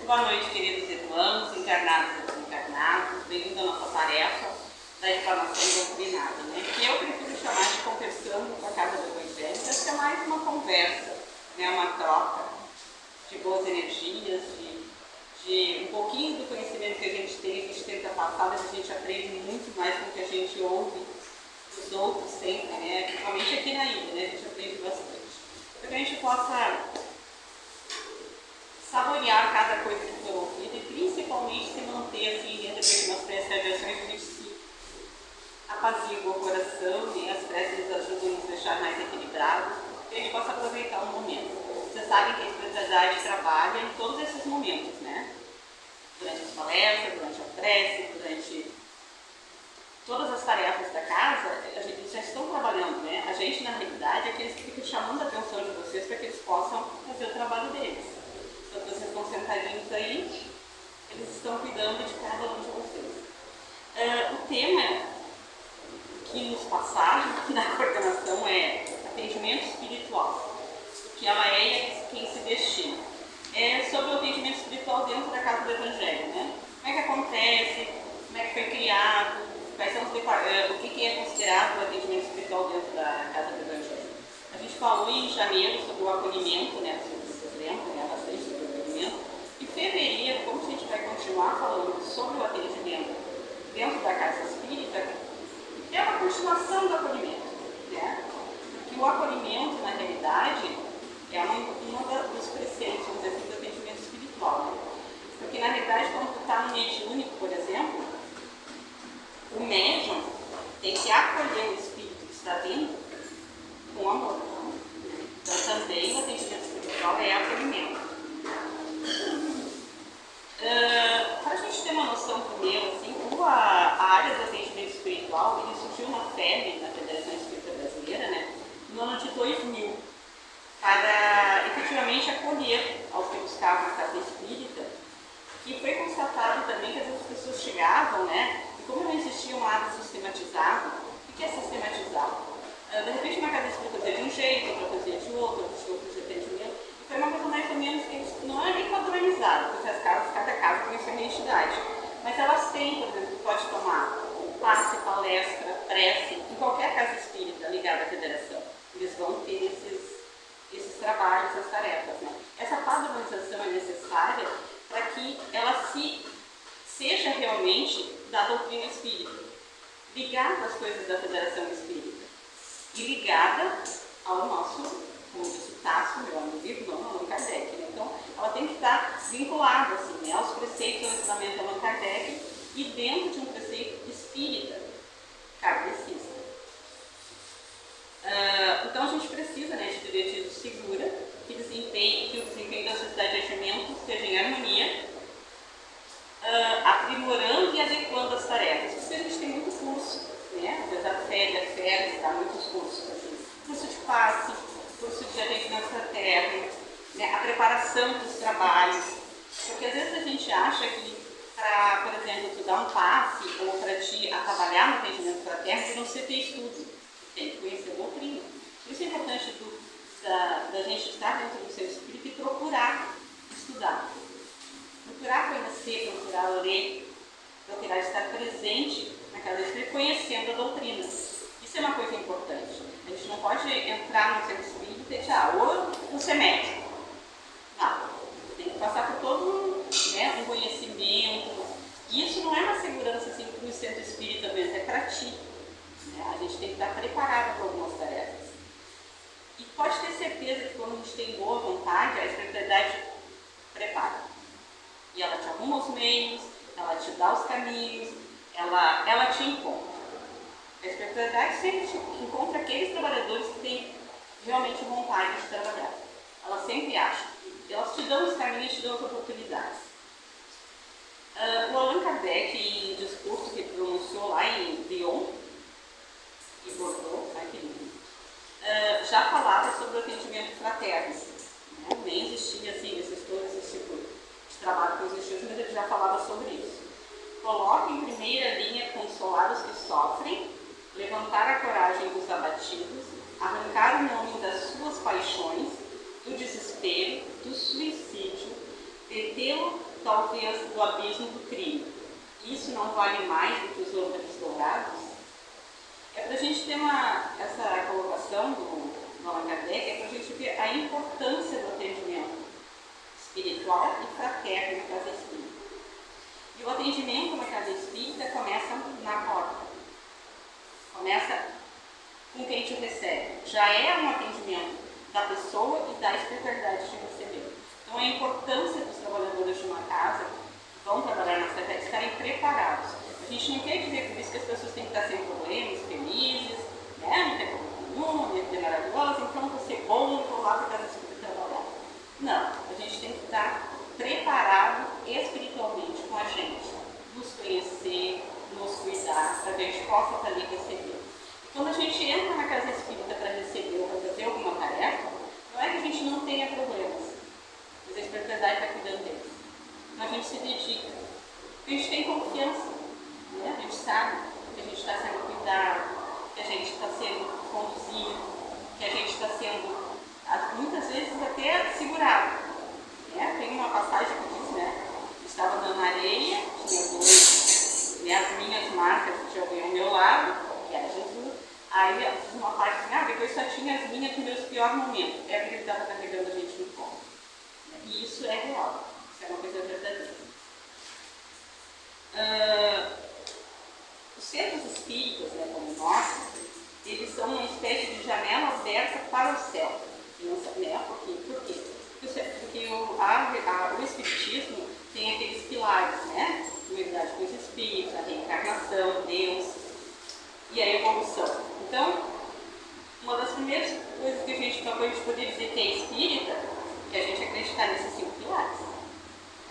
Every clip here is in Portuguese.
Boa noite, queridos irmãos, encarnados e desencarnados. Bem-vindo à nossa tarefa da informação doutrinada, né? Que eu prefiro chamar de Conversando com a Casa do Evangelho, que é mais uma conversa, né? Uma troca de boas energias, de um pouquinho do conhecimento que a gente tem, a gente tenta passar, mas a gente aprende muito mais com o que a gente ouve dos outros sempre, né? Principalmente aqui na ilha, né? A gente aprende bastante. Para que a gente possa saborear cada coisa que for ouvida e principalmente se manter assim dentro de algumas preces e radiações, a gente se apazigua o coração, né? As preces nos ajudam a nos deixar mais equilibrados, que a gente possa aproveitar o momento. Vocês sabem que a espiritualidade trabalha em todos esses momentos, né? Durante as palestras, durante a prece, durante todas as tarefas da casa, eles já estão trabalhando, né? A gente, na realidade, é aqueles que ficam chamando a atenção de vocês para que eles possam fazer o trabalho deles. Então, vocês estão sentadinhos aí, eles estão cuidando de cada um de vocês. O tema que nos passaram na coordenação é atendimento espiritual, o que ela é e quem se destina. É sobre o atendimento espiritual dentro da Casa do Evangelho, né? Como é que acontece, como é que foi criado, quais são o que é considerado o atendimento espiritual dentro da Casa do Evangelho. A gente falou em janeiro sobre o acolhimento, né? Vocês lembram, né? Bastante sobre o acolhimento. Em fevereiro, como a gente vai continuar falando sobre o atendimento dentro da Casa Espírita, é uma continuação do acolhimento, né? Porque o acolhimento, na realidade, é um dos preceitos, vamos dizer assim, do atendimento espiritual, né? Porque, na realidade, quando tu está no mediúnico, por exemplo, o médium tem que acolher o espírito que está vindo com amor. Então, também o atendimento espiritual é acolhimento. Para a gente ter uma noção primeiro, assim, a área do atendimento espiritual, ele surgiu na FEB, na Federação Espírita Brasileira, né, no ano de 2000, para efetivamente acolher aos que buscavam a casa espírita, que foi constatado também que às vezes as pessoas chegavam, né, e como não existia um ato sistematizado, o que é sistematizado? De repente uma casa espírita fazia de um jeito, outra fazia de outro, outro de atendimento, e foi uma coisa mais ou menos que não é nem padronizado, porque as casas, cada casa tem a sua identidade, mas elas têm, por exemplo, pode tomar passe, palestra, prece, em qualquer casa espírita ligada à federação, eles vão ter esses trabalhos, essas tarefas, né? Essa padronização é necessária para que ela seja realmente da doutrina espírita, ligada às coisas da Federação Espírita e ligada ao nosso, como disse o Tássio, meu amigo irmão, Allan Kardec, né? Então, ela tem que estar vinculada assim, né, aos preceitos do ensinamento de Allan Kardec e dentro de um preceito espírita, kardecista. Então, a gente precisa, né, de diretriz segura que o desempenho da sociedade de agimento esteja em harmonia, aprimorando e adequando as tarefas, porque a gente tem muito curso, né? Apesar da FERES dá muitos cursos, assim, curso de passe, curso de atendimento fraterno, né? A preparação dos trabalhos, porque às vezes a gente acha que para, por exemplo, tu dar um passe ou para ti a trabalhar no atendimento fraterno, tu não precisa ter estudo, tem que conhecer a doutrina. Por isso é importante da gente estar dentro do seu espírito e procurar estudar. Procurar conhecer, procurar ler, procurar estar presente naquela espírita, conhecendo a doutrina. Isso é uma coisa importante. A gente não pode entrar no centro espírita e dizer, ou não ser médico. Não. Tem que passar por todo um conhecimento. E isso não é uma segurança assim, para o centro espírita mesmo, é para ti. Né? A gente tem que estar preparado para algumas tarefas. E pode ter certeza que quando a gente tem boa vontade, a espiritualidade prepara. E ela te arruma os meios, ela te dá os caminhos, ela te encontra. A espiritualidade sempre te encontra aqueles trabalhadores que têm realmente vontade de trabalhar. Ela sempre acha. Elas te dão os caminhos, te dão as oportunidades. O Allan Kardec, em discurso que pronunciou lá em Lyon e Bordeaux, já falava sobre o atendimento fraterno. Né? Nem existia assim, todo esse tipo de trabalho que existia, mas ele já falava sobre isso. Coloque em primeira linha consolar os que sofrem, levantar a coragem dos abatidos, arrancar o nome das suas paixões, do desespero, do suicídio, detê-lo talvez do abismo do crime. Isso não vale mais do que os outros dourados? É para a gente ter essa colocação do Allan Kardec, é para a gente ver a importância do atendimento espiritual e fraterno na casa espírita. E o atendimento na casa espírita começa na porta. Começa com quem te recebe. Já é um atendimento da pessoa e da espiritualidade de receber. Então, a importância dos trabalhadores de uma casa que vão trabalhar na cidade estarem preparados. A gente não quer dizer por isso que as pessoas têm que estar sem problemas, felizes, né? Não tem problema nenhum, minha vida é maravilhosa, então vou ser bom, vou lá para a casa espírita trabalhar. Não, a gente tem que estar preparado espiritualmente com a gente, nos conhecer, nos cuidar, para que a gente possa estar ali receber. E quando a gente entra na casa espírita para receber ou para fazer alguma tarefa, não é que a gente não tenha problemas, mas a espiritualidade está cuidando deles. Então a gente se dedica, a gente tem confiança, né? A gente sabe que a gente está sendo cuidado, que a gente está sendo conduzido, que a gente está sendo, muitas vezes, até segurado. Né? Tem uma passagem que diz, né? Estava andando na areia, tinha dois, né, as minhas marcas de alguém ao meu lado, que era Jesus. Aí eu fiz uma parte assim, depois só tinha as minhas nos meus piores momentos. É porque ele estava carregando a gente no colo. E isso é real, isso é uma coisa verdadeira. Os centros espíritas, né, como nós, eles são uma espécie de janela aberta para o céu. Né? Por quê? Porque o Espiritismo tem aqueles pilares, né? Unidade com os espíritos, a reencarnação, Deus e a evolução. Então, uma das primeiras coisas que a gente poderia dizer que é espírita, é a gente acreditar nesses 5 pilares.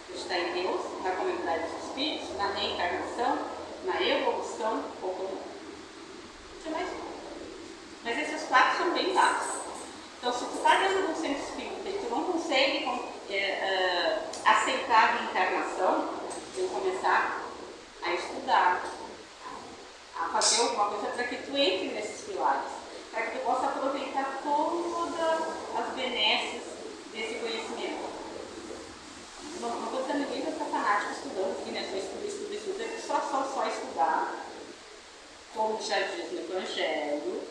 Acreditar em Deus, na comunidade dos espíritos, na reencarnação, na evolução ou no mundo. Não mais um. Mas esses 4 são bem básicos. Então, se tu está dentro de um centro espírita e tu não consegue aceitar a reencarnação, tem que começar a estudar, a fazer alguma coisa para que tu entre nesses pilares, para que tu possa aproveitar todas as benesses desse conhecimento. Não estou dizendo ninguém para ficar fanático estudando aqui, né? Estuda, é só estudar, como já diz no Evangelho.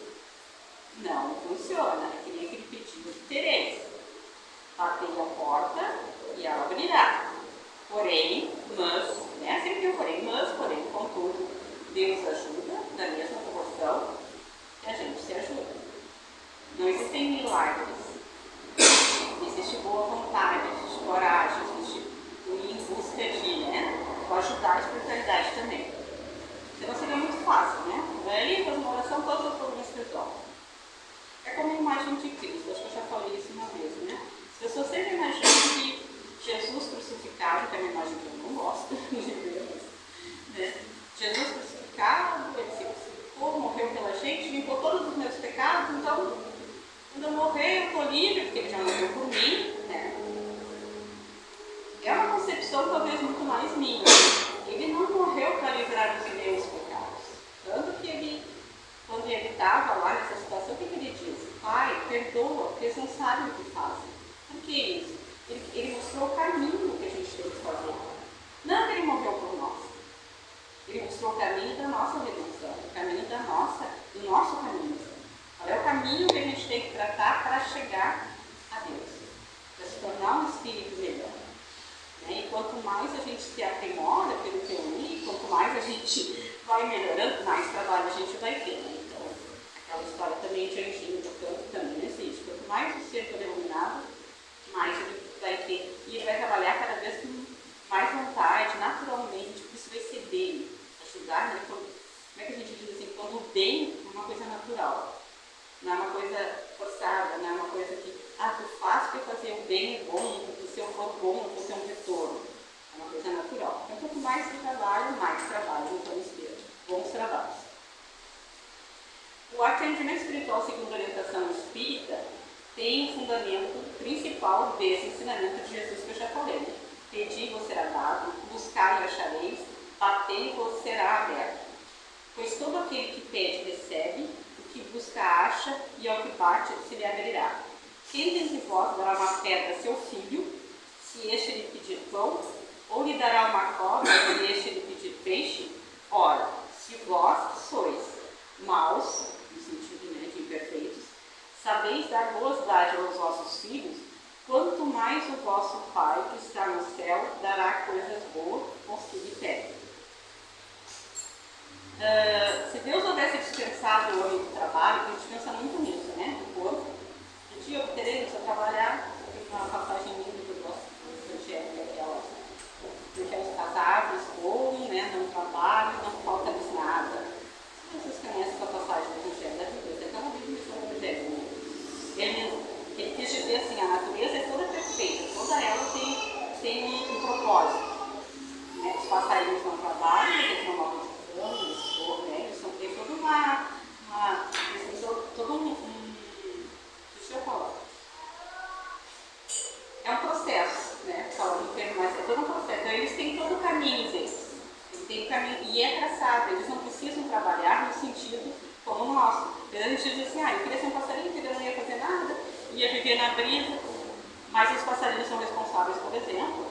Não funciona, é que nem aquele pedido de Teresa. Batei a porta e ela abrirá. Porém, né? Sempre tem um porém, contudo, Deus ajuda na mesma proporção que a gente se ajuda. Não existem milagres. Existe boa vontade, existe coragem, existe ir em busca de, né? Ajudar a espiritualidade também. Senão seria muito fácil, né? Vai ali, faz uma oração, todos os problemas se resolvem. É como a imagem de Cristo, acho que eu já falei isso uma vez, né? As pessoas sempre imaginam que Jesus crucificado, que é uma imagem que eu não gosto de ver, né? Jesus crucificado, ele se crucificou, morreu pela gente, limpou todos os meus pecados, então, quando eu morrer, eu estou livre, porque ele já morreu por mim, né? É uma concepção talvez muito mais minha. Ele não morreu para livrar dos meus pecados. Tanto que ele, quando ele estava lá nessa situação, o que ele disse? Pai, perdoa, porque eles não sabem o que fazem. Por que isso? Ele mostrou o caminho que a gente tem que fazer. Não que ele morreu por nós. Ele mostrou o caminho da nossa redenção, o caminho do nosso caminho. Qual é o caminho que a gente tem que tratar para chegar a Deus? Para se tornar um espírito melhor. E quanto mais a gente se aprimora pelo teoria, quanto mais a gente vai melhorando, mais trabalho a gente vai ter. Então, aquela história também de anjinho do campo também não existe. Quanto mais o ser for iluminado, mais ele vai ter. E ele vai trabalhar cada vez com mais vontade, naturalmente, porque isso vai ser dele. Ajudar, né? Como é que a gente diz assim? Quando o bem é uma coisa natural. Não é uma coisa forçada, não é uma coisa que, tu faz porque fazer o bem é bom, porque se eu for bom, eu vou ter um retorno. É uma coisa natural. Então, quanto mais se trabalha, mais trabalho no plano espírito. Bons trabalhos. O atendimento espiritual, segundo a orientação espírita, tem um fundamento principal desse ensinamento de Jesus que eu já falei. Pedi e vos será dado, buscai e achareis, batei e vos será aberto. Pois todo aquele que pede, recebe, o que busca, acha, e ao que bate, se lhe abrirá. Quem dentre vós dará uma pedra a seu filho, se este lhe pedir pão, Ou lhe dará uma cobra e deixe de pedir peixe? Ora, se vós sois maus, no sentido, né, de imperfeitos, sabeis dar boas dádivas aos vossos filhos, quanto mais o vosso Pai que está no céu dará coisas boas aos que lhe pedem. Se Deus houvesse dispensado o homem do trabalho, a gente pensa muito nisso, né? Do corpo. Um dia eu obterei no seu trabalhar, uma passagem linda que eu gosto do Evangelho, que é aquela, porque os casados voam, né? Não trabalham, não falta-lhes nada. Vocês conhecem essa passagem do Evangelho da Bíblia, tem aquela Bíblia do Evangelho, né? Ele quis dizer assim, a natureza é toda perfeita, toda ela tem um propósito. Né? Os passarinhos não trabalham, eles não morrem de fome, né? Eles têm toda deixa eu falar. É um processo, né? Falando termo, mas é todo um processo. Então eles têm todo o caminho deles. Eles têm caminho, e é traçado, eles não precisam trabalhar no sentido como o nosso. A gente diz assim, eu queria ser um passarinho, que eu não ia fazer nada, ia viver na brisa, mas os passarinhos são responsáveis, por exemplo,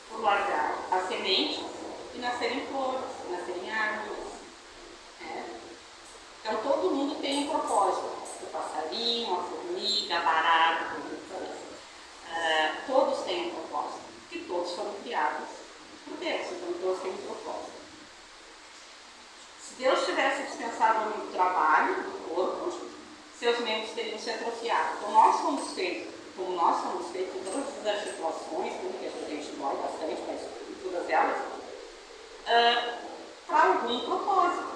por largar as sementes e nascerem flores, nascerem árvores. Né? Então todo mundo tem um propósito. O passarinho, a formiga, a barata, como eu falei. Todos têm um propósito, porque todos foram criados por Deus, então todos têm um propósito. Se Deus tivesse dispensado o trabalho do corpo, seus membros teriam se atrofiado. Como nós somos feitos em todas as articulações, porque a gente dói bastante, mas em todas elas, para algum propósito.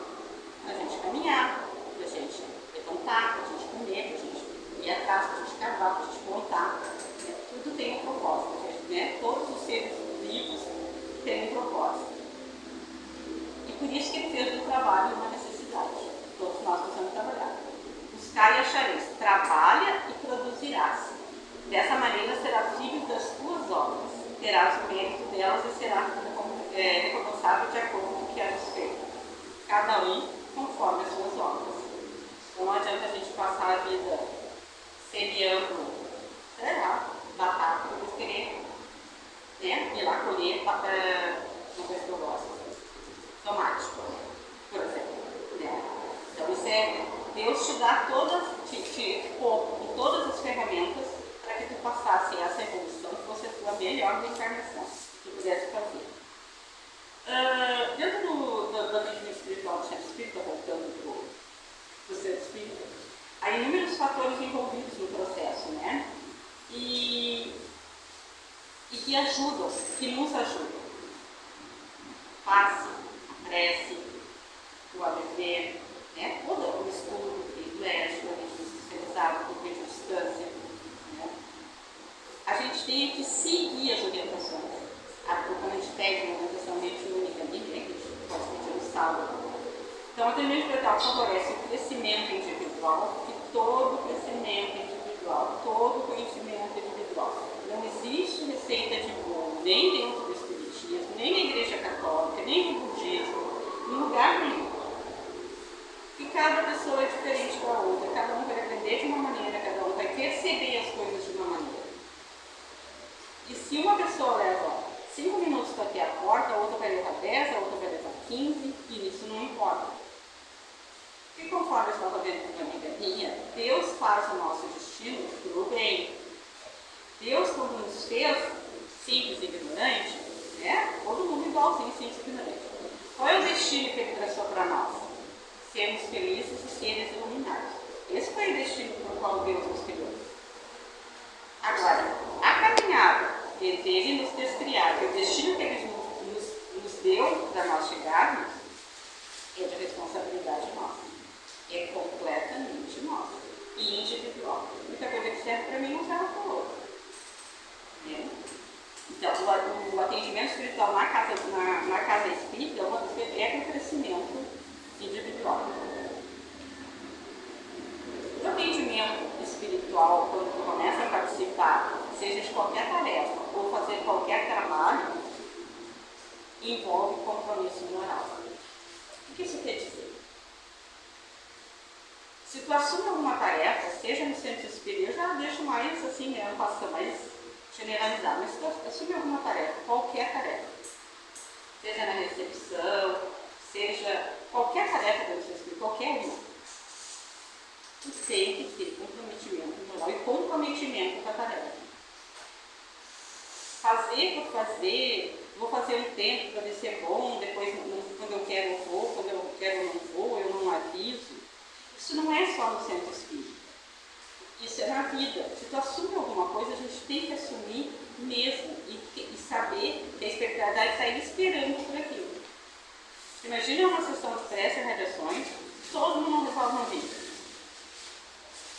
A gente caminhar, a gente levantar, a gente comer, a gente ir atrás, a gente cavar, a gente plantar. Né? Tudo tem um propósito. Né? Todos os seres vivos têm um propósito. E por isso que ele fez do trabalho uma necessidade. Todos nós precisamos trabalhar. Buscar e achareis. Trabalha e produzirás. Dessa maneira será filho das tuas obras. Terás o mérito delas e será recompensado de acordo com o que hajas feito. Cada um conforme as suas obras. Então não adianta a gente passar a vida semeando, sei lá, batata, depois querer, né, ir lá colher uma coisa que eu gosto, tomate, por exemplo. Né? Então isso é, Deus te dá te pôr todas as ferramentas para que tu passasse essa evolução e fosse a tua melhor reencarnação que tu pudesse fazer. Dentro do atendimento espiritual do centro espírita, voltando para o centro espírita, há inúmeros fatores envolvidos no processo, né? E que ajudam, que nos ajudam. Passe, prece, o ABV, né? Todo o estudo privilégio, a gente especializado, por meio de distância. Né? A gente tem que seguir as orientações. Quando a gente pede uma orientação mediúnica, a gente pode pedir um saldo. Então, o atendimento espiritual favorece o crescimento individual, que todo crescimento individual, todo conhecimento individual. Não existe receita de bolo, nem dentro do espiritismo, nem na igreja católica, nem no budismo, em lugar nenhum. E cada pessoa é diferente da outra, cada um vai aprender de uma maneira, cada um vai perceber as coisas de uma maneira. E se uma pessoa leva 5 minutos para ter a porta, a outra vai levar 10, a outra vai levar 15, e isso não importa. E conforme eu estava vendo com a amiga minha, Deus faz o nosso destino pro bem. Deus, quando nos fez simples e ignorante, né? Todo mundo igualzinho, simples e ignorante. Qual é o destino que ele traçou para nós? Sermos felizes e seres iluminados. Esse foi o destino por qual Deus nos criou. Agora, a caminhada entre Ele nos ter criado e o destino que Ele nos deu para nós chegarmos é de responsabilidade nossa. É completamente nossa e individual. Muita coisa que serve para mim não serve para o outro. Né? Então, o atendimento espiritual na casa espírita é um crescimento individual. O atendimento espiritual, quando tu começa a participar, seja de qualquer tarefa ou fazer qualquer trabalho, envolve compromisso moral. O que isso quer dizer? Se tu assume alguma tarefa, seja no centro espírita, eu já deixo mais assim, né, mais generalizado, mas se tu assume alguma tarefa, qualquer tarefa, recepção, seja qualquer tarefa dentro do seu espírito, qualquer uma, tu tem que ter comprometimento moral e comprometimento com a tarefa. Fazer por fazer, vou fazer um tempo para ver se é bom, depois quando eu quero eu vou, quando eu quero eu não vou, eu não aviso. Isso não é só no centro espírita. Isso é na vida. Se tu assume alguma coisa, a gente tem que assumir mesmo e saber que a espiritualidade está aí esperando por aquilo. Imagina uma sessão de prece e radiações, todo mundo não resolve uma vida.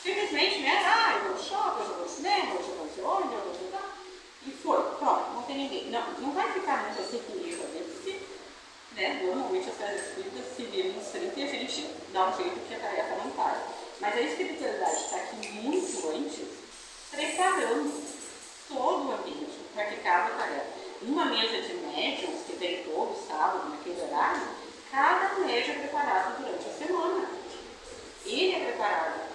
Simplesmente, né? Eu vou no shopping, eu vou no cinema, eu vou no ônibus, eu vou no... E foi, pronto, não tem ninguém. Não vai ficar muito assim com ninguém fazer, porque normalmente as casas espíritas se viram nos 30 e a gente dá um jeito que a tarefa não para. Mas a espiritualidade está aqui muito antes, preparando todo o ambiente para que cada tarefa. Numa mesa de médiums, que vem todo sábado, naquele horário, cada médium é preparado durante a semana. Ele é preparado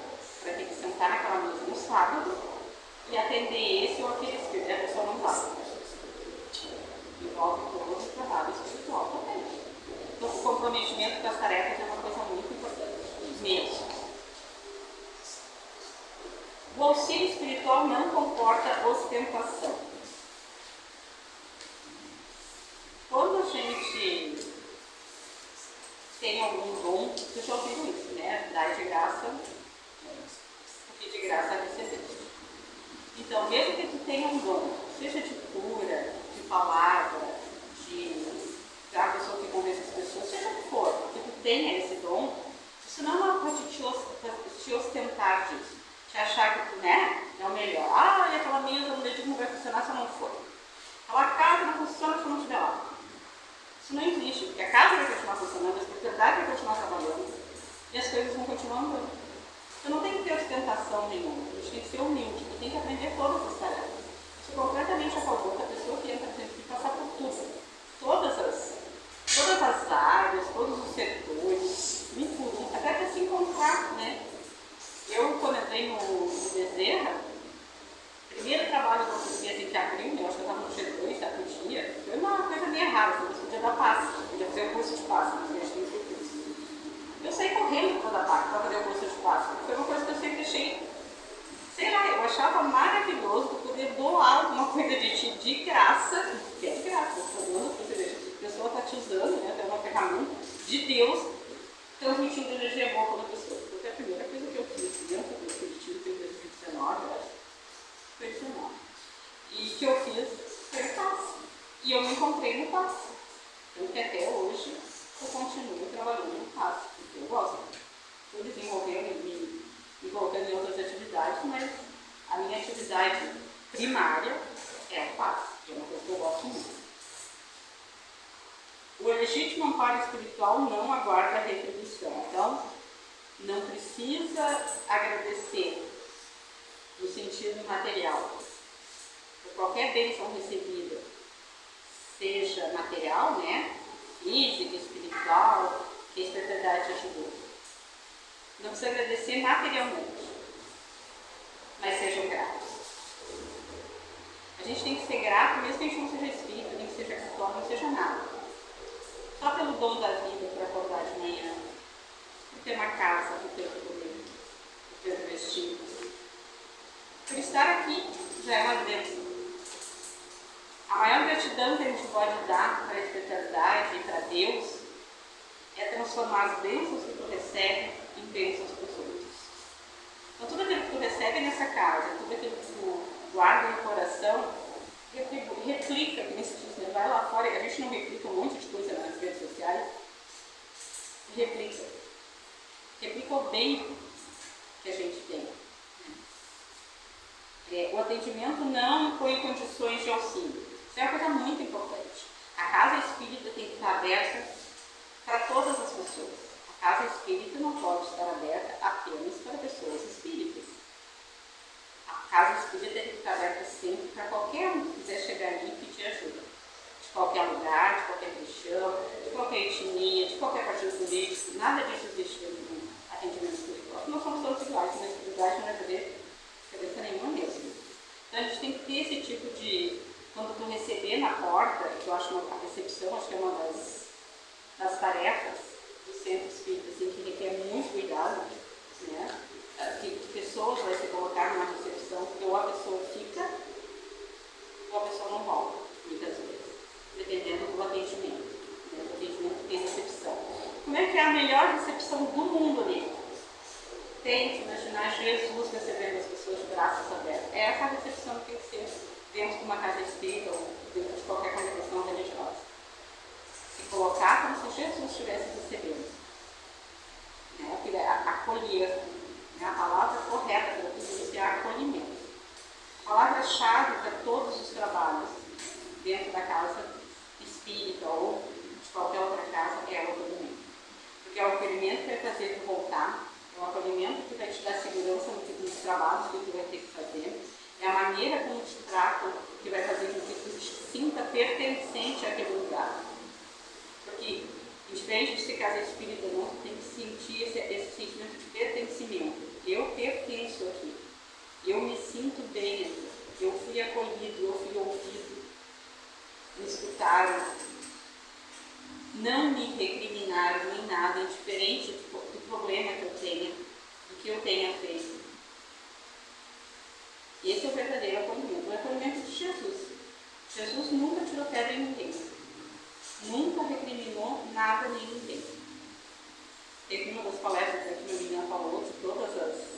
para ter que sentar naquela mesa no sábado e atender esse ou aquele espírito. A pessoa não vai. Envolve todo o trabalho espiritual também. Então, o comprometimento com as tarefas é uma coisa muito importante. Mesmo. O auxílio espiritual não comporta ostentação. Quando a gente tem algum dom, vocês já ouviram isso, né? Dar de graça, porque de graça receber. Então, mesmo que tu tenha um dom, seja de cura, de palavra, de a pessoa que convence as pessoas, seja o que for, que tu tenha esse dom, isso não é uma coisa de te ostentar disso, te achar que tu, é o melhor. E aquela mesa no dedinho não vai funcionar se eu não for. Aquela casa não funciona se eu não estiver lá. Isso não existe, porque a casa vai continuar funcionando, a espiritualidade vai continuar trabalhando e as coisas vão continuar andando. Você não tem que ter ostentação nenhuma, a gente tem que ser humilde e tem que aprender todas as tarefas. Isso é completamente a favor da pessoa que entra tem que passar por tudo. Todas as áreas, todos os setores, tudo, até para se encontrar, né? Eu, quando entrei no Bezerra, o primeiro trabalho que eu fiz assim, que abriu, eu acho que eu estava no G2, certo dia, foi uma coisa meio rara, eu podia dar passe, eu podia fazer o curso de passe, mas eu tinha que ter curso. Eu saí correndo para dar passe, para fazer o curso de passe, porque foi uma coisa que eu sempre achei, sei lá, eu achava maravilhoso poder doar alguma coisa de ti de graça, que é de graça, a pessoa está te usando, né, tem uma ferramenta de Deus, transmitindo energia boa para a pessoa. Porque a primeira coisa que eu fiz dentro do Espiritismo, em 2019, eu acho, foi 19. E que eu fiz foi o passe. E eu me encontrei no passe. Então, que até hoje eu continuo trabalhando no passe, porque eu gosto. Estou desenvolvendo e me colocando em outras atividades, mas a minha atividade primária é o passe, que é uma coisa que eu gosto muito. O legítimo amparo espiritual não aguarda a retribuição. Então, não precisa agradecer no sentido material. Por qualquer bênção recebida, seja material, física, espiritual, que a espiritualidade te ajudou. Não precisa agradecer materialmente, mas sejam gratos. A gente tem que ser grato, mesmo que a gente não seja espírita, nem que seja católico, não seja nada. Só pelo dom da vida, por acordar de manhã, por ter uma casa, por ter o comer, por ter o vestido. Por estar aqui já é uma bênção. A maior gratidão que a gente pode dar para a espiritualidade e para Deus é transformar as bênçãos que tu recebe em bênçãos para os outros. Então, tudo aquilo que tu recebe nessa casa, tudo aquilo que tu guarda no coração, replica, que nesse diz, vai lá fora, a gente não replica um monte de coisa nas redes sociais, replica o bem que a gente tem. O atendimento não impõe condições de auxílio, isso é uma coisa muito importante. A casa espírita tem que estar aberta para todas as pessoas. A casa espírita não pode estar aberta apenas para pessoas espíritas. A casa espírita tem que estar aberta sempre para qualquer um que quiser chegar ali e pedir ajuda. De qualquer lugar, de qualquer religião, de qualquer etnia, de qualquer partido político, nada disso existe no atendimento espiritual. Nós somos todos iguais, mas a espiritualidade não vai poder cabeça nenhuma mesmo. Então a gente tem que ter esse tipo de, quando tu receber na porta, que eu acho a recepção, acho que é uma das das tarefas do centro espírita, assim, que requer muito cuidado, né? Que pessoas vai se colocar numa recepção, porque ou a pessoa fica, ou a pessoa não volta, muitas vezes, dependendo do atendimento. Né? O atendimento tem recepção. Como é que é a melhor recepção do mundo ali? Tente imaginar Jesus recebendo as pessoas de braços abertos. Essa recepção tem que ser dentro de uma casa espírita ou dentro de qualquer congregação religiosa. Se colocar como se Jesus estivesse recebendo. Né? Acolher. Né? A palavra correta para tudo isso é acolhimento. A palavra-chave para todos os trabalhos dentro da casa espírita ou de qualquer outra casa é o acolhimento. Porque é o acolhimento que vai fazer tu voltar, é o acolhimento que vai te dar segurança nos trabalhos que tu vai ter que fazer, é a maneira como te tratam que vai fazer com que tu te sinta pertencente àquele lugar. Porque, diferente de ser casa espírita, não, tu tem que sentir esse sentimento de pertencimento. Eu pertenço aqui, eu me sinto bem aqui, eu fui acolhido, eu fui ouvido, me escutaram, não me recriminaram nem nada, indiferente do problema que eu tenha, do que eu tenha feito. Esse é o verdadeiro acolhimento, o acolhimento de Jesus. Jesus nunca tirou pedra em ninguém, nunca recriminou nada nem ninguém. Teve uma das palestras que a menina falou de todas as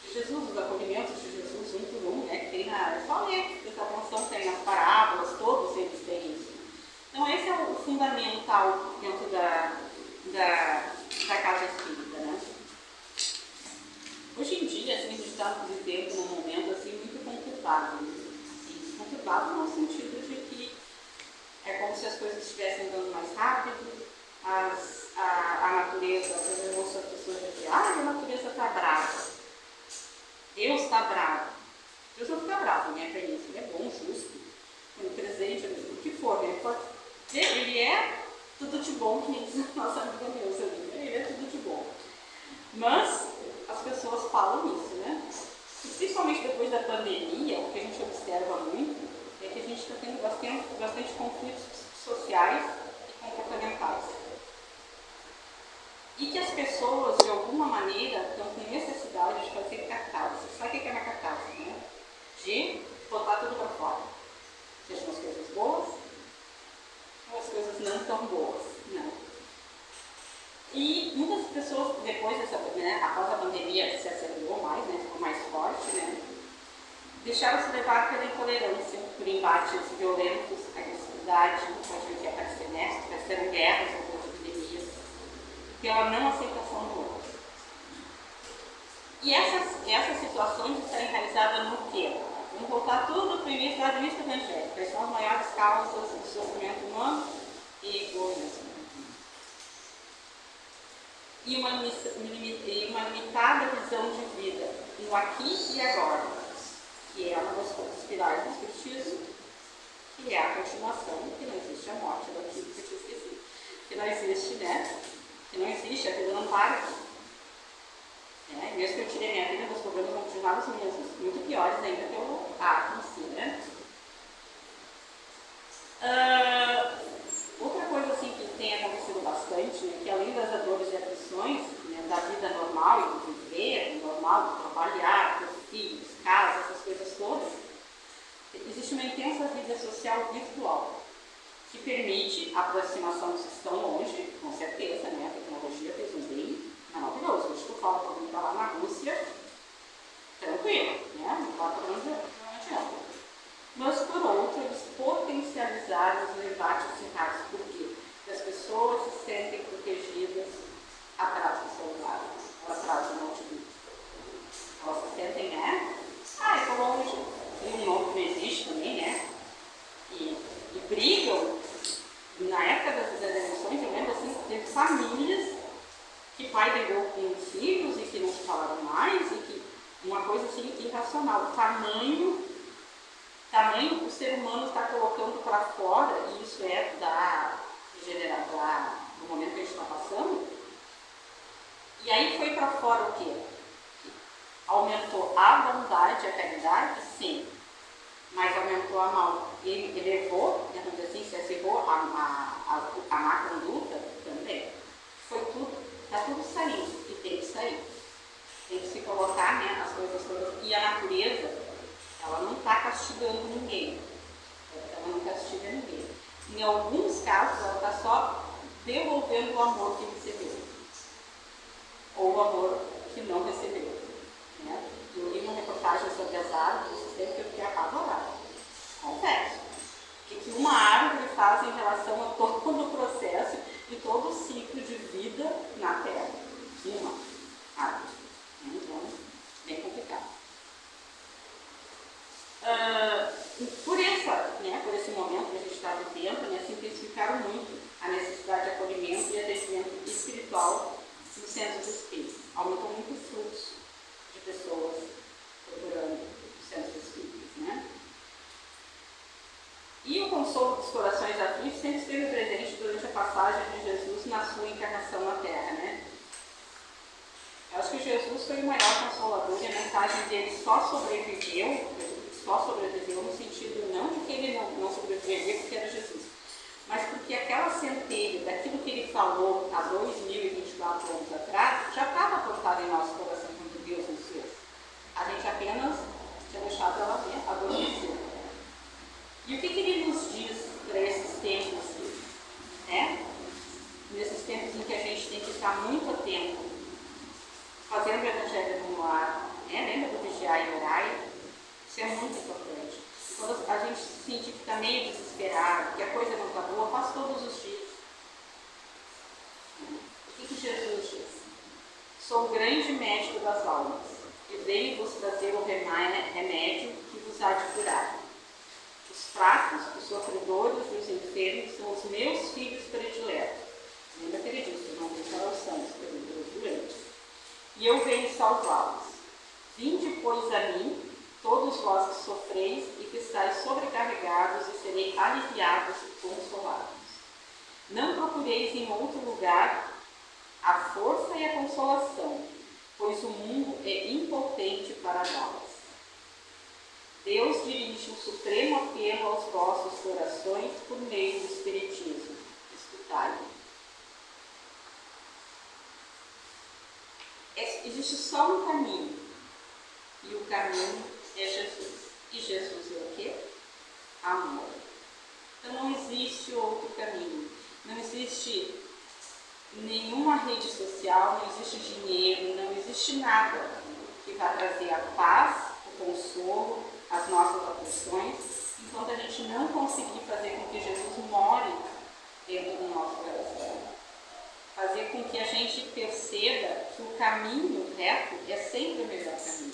de Jesus, os acolhimentos de Jesus um por um, né? Que tem é só ler, essa função tem as parábolas, todos eles têm isso. Então esse é o fundamental dentro da casa espírita, né? Hoje em dia, assim, a gente está vivendo num momento assim, muito conturbado. Assim, conturbado no sentido de que é como se as coisas estivessem andando mais rápido, a natureza, as emoções, as pessoas dizem, a natureza está brava. Deus está bravo. Deus não fica bravo, né? Para isso. Ele é bom, justo, presente, o que for. Ele é tudo de bom, que diz a nossa amiga Neuza ali. Ele é tudo de bom. Mas as pessoas falam isso, né? E principalmente depois da pandemia, o que a gente observa muito é que a gente está tendo bastante conflitos sociais e comportamentais. E que as pessoas, de alguma maneira, estão com necessidade de fazer catarse. Sabe o que é uma catarse, né? De botar tudo para fora. Sejam as coisas boas ou as coisas não tão boas. Não. E muitas pessoas, depois dessa, né, após a pandemia, se acelerou mais, né, ficou mais forte, né, deixaram-se levar pela intolerância, por embates violentos, agressividade, pode ver que aparecer nessa, apareceram guerras depois da epidemia, pela não aceitação do outro. E essas situações estão enraizadas no quê? Vamos voltar tudo para o início da revista evangélica. Quais são as maiores causas do sofrimento humano? Egoísmo. E uma limitada visão de vida no aqui e agora, que é uma das coisas pilares do Espiritismo, que é a continuação, que não existe a morte daquilo que eu tinha esquecido. Que não existe, né? Que não existe, a vida não para aqui. Mesmo que eu tirei minha vida, meus problemas vão continuar os mesmos, muito piores ainda que o ato em si, né? Outra coisa assim que tem acontecido bastante, né, que além das dores e aflições, né, da vida normal e do viver, normal, de trabalhar, ter filhos, casa, essas coisas todas, existe uma intensa vida social virtual, que permite a aproximação dos que estão longe, com certeza, né? A tecnologia fez um bem maravilhoso. Hoje tu fala para alguém que está lá na Rússia, tranquilo, né? Não está falando de adianta. Mas, por outro, eles potencializaram os embates acirrados. Por quê? Porque as pessoas se sentem protegidas atrás do celular, atrás do notebook. Elas se sentem, né? Eu estou longe. E o novo não existe também, né? E brigam. Na época das eleições, eu lembro assim, teve famílias que pai brigou com os filhos e que não se falaram mais, e que uma coisa assim irracional. Tamanho o ser humano está colocando para fora, e isso é do momento que a gente está passando. E aí foi para fora o quê? Aumentou a bondade, a caridade, sim, mas aumentou a mal. Ele elevou, vamos dizer assim, se acirrou a má conduta, Em alguns casos, ela está só devolvendo o amor que recebeu, ou o amor que não recebeu. Né? Eu li uma reportagem sobre as árvores, sempre que eu fiquei apavorada. Confesso. O que uma árvore faz em relação a todo o processo e todo o ciclo de vida na Terra. Uma árvore. Então, bem complicado. Por esse momento que a gente está vivendo, se intensificaram muito a necessidade de acolhimento e atendimento espiritual nos centros espíritas. Aumentou muito o fluxo de pessoas procurando os centros espíritas. Né? E o consolo dos corações aflitos sempre esteve presente durante a passagem de Jesus na sua encarnação na Terra. Né? Eu acho que Jesus foi o maior consolador e a mensagem dele só sobreviveu no sentido não de que ele não sobreviveu porque era Jesus, mas porque aquela centelha daquilo que ele falou há 2024 anos atrás já estava aportada em nosso coração quando Deus nos fez. A gente apenas tinha deixado ela adormecer. E o que ele nos diz para esses tempos? Nesses tempos em que a gente tem que estar muito atento, fazendo o evangelho no ar, lembra do vigiar e orar? Isso é muito importante. Quando a gente se sentir que está meio desesperado, que a coisa não está boa, faz todos os dias. O que Jesus diz? Sou o grande médico das almas, e veio vos trazer o remédio que vos há de curar. Os fracos, os sofredores e os enfermos são os meus filhos prediletos. Lembra que ele disse, eu não vim para os santos, eu vim para os doentes. E eu venho salvá-los. Vinde, pois, a mim, todos vós que sofreis e que estáis sobrecarregados, e serei aliviados e consolados. Não procureis em outro lugar a força e a consolação, pois o mundo é impotente para dá-las. Deus dirige um supremo apelo aos vossos corações por meio do Espiritismo. Escutai-o. Existe só um caminho, e o caminho é Jesus. E Jesus é o quê? Amor. Então não existe outro caminho. Não existe nenhuma rede social, não existe dinheiro, não existe nada que vá trazer a paz, o consolo, as nossas aflições, enquanto a gente não conseguir fazer com que Jesus more dentro do nosso coração. Fazer com que a gente perceba que o caminho reto é sempre o melhor caminho.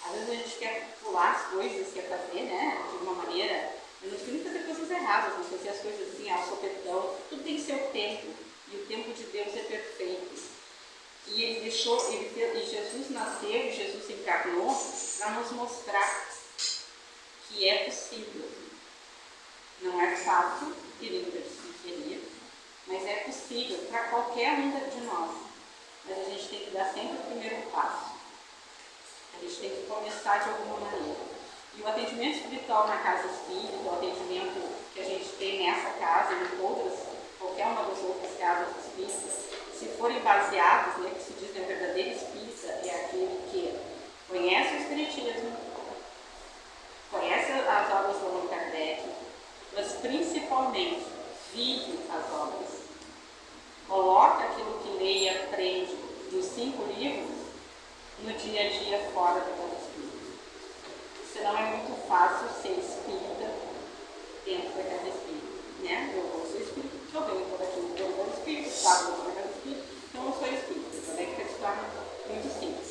Às vezes a gente quer pular as coisas, quer fazer, de uma maneira, eu não quero fazer coisas erradas, não fazer as coisas assim, ao sopetão, tudo tem seu tempo, e o tempo de Deus é perfeito. E ele Jesus nasceu e Jesus encarnou para nos mostrar que é possível. Não é fácil, queria, mas é possível para qualquer um de nós. Mas a gente tem que dar sempre o primeiro passo. A gente tem que começar de alguma maneira. E o atendimento espiritual na casa espírita, o atendimento que a gente tem nessa casa e em qualquer uma das outras casas espíritas, se forem baseados, que se diz que a verdadeira espírita é aquele que conhece o espiritismo, conhece as obras do Allan Kardec, mas principalmente vive as obras. Coloca aquilo que lê e aprende nos 5 livros no dia a dia fora da casa espírita. Senão é muito fácil ser espírita dentro da casa espírita. Eu vou ser espírita, eu venho por aqui no plano da espírita, sábado na casa espírita, então eu sou espírita. Também fica de forma muito simples.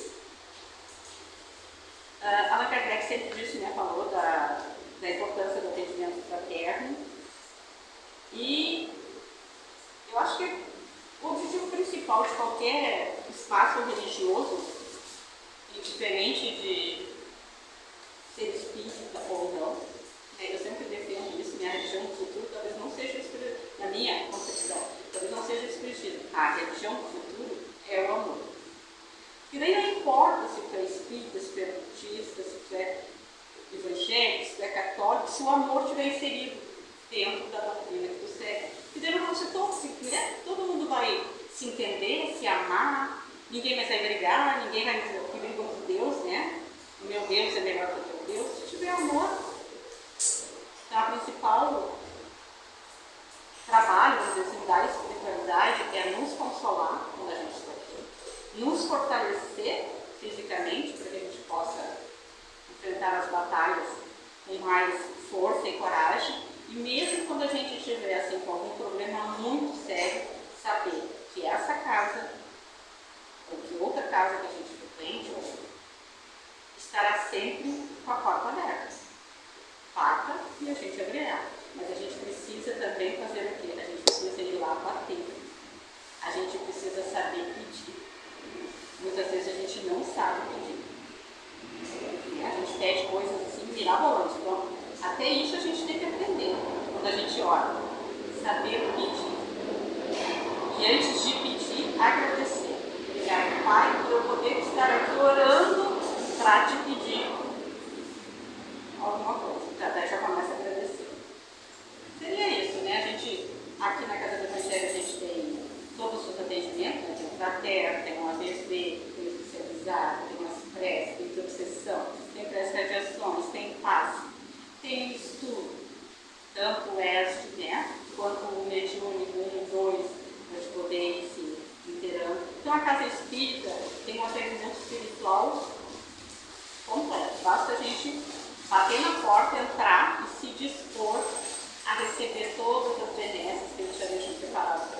Allan Kardec sempre disse, falou da importância do atendimento fraterno. E eu acho que o objetivo principal de qualquer espaço religioso, indiferente de ser espírita ou não, eu sempre defendo isso, minha religião do futuro talvez não seja na minha concepção, talvez não seja o espiritismo. A religião do futuro é o amor. E daí não importa se tu é espírita, se tu é budista, se tu é evangélico, se tu é católico, se o amor estiver inserido dentro da doutrina que tu segue. E daí não ser todo mundo vai se entender, se amar, ninguém mais vai brigar, ninguém vai dizer que briga com Deus, O meu Deus é melhor que o teu Deus. Se tiver amor, então a principal da espiritualidade é nos consolar quando a gente está aqui, nos fortalecer fisicamente para que a gente possa enfrentar as batalhas com mais força e coragem, e mesmo quando a gente estiver assim, com algum problema muito sério, saber que essa casa, ou que outra casa que a gente frequente, estará sempre com a porta aberta. Bata e a gente abre ela. Mas a gente precisa também fazer o quê? A gente precisa ir lá bater. A gente precisa saber pedir. Muitas vezes a gente não sabe pedir. A gente pede coisas assim mirabolantes. Então, até isso a gente tem que aprender quando a gente ora. Saber pedir. E antes de pedir, agradecer. Obrigado, Pai, por eu poder estar aqui orando para te pedir alguma coisa. Daí já começa a agradecer. Seria isso, né? A gente, aqui na Casa do Evangelho, a gente tem todos os atendimentos, né? Tem o fraterno, tem um AVC, tem o especializado, tem umas preces, tem desobsessão, tem prece radiações, tem passe, tem estudo, tanto o EST, né? Quanto o mediúnico 1 e 2, para gente poder ir se inteirando. Então a Casa Espírita tem um atendimento espiritual completo. Basta a gente bater na porta, entrar e se dispor a receber todas as benesses que eles já deixam preparadas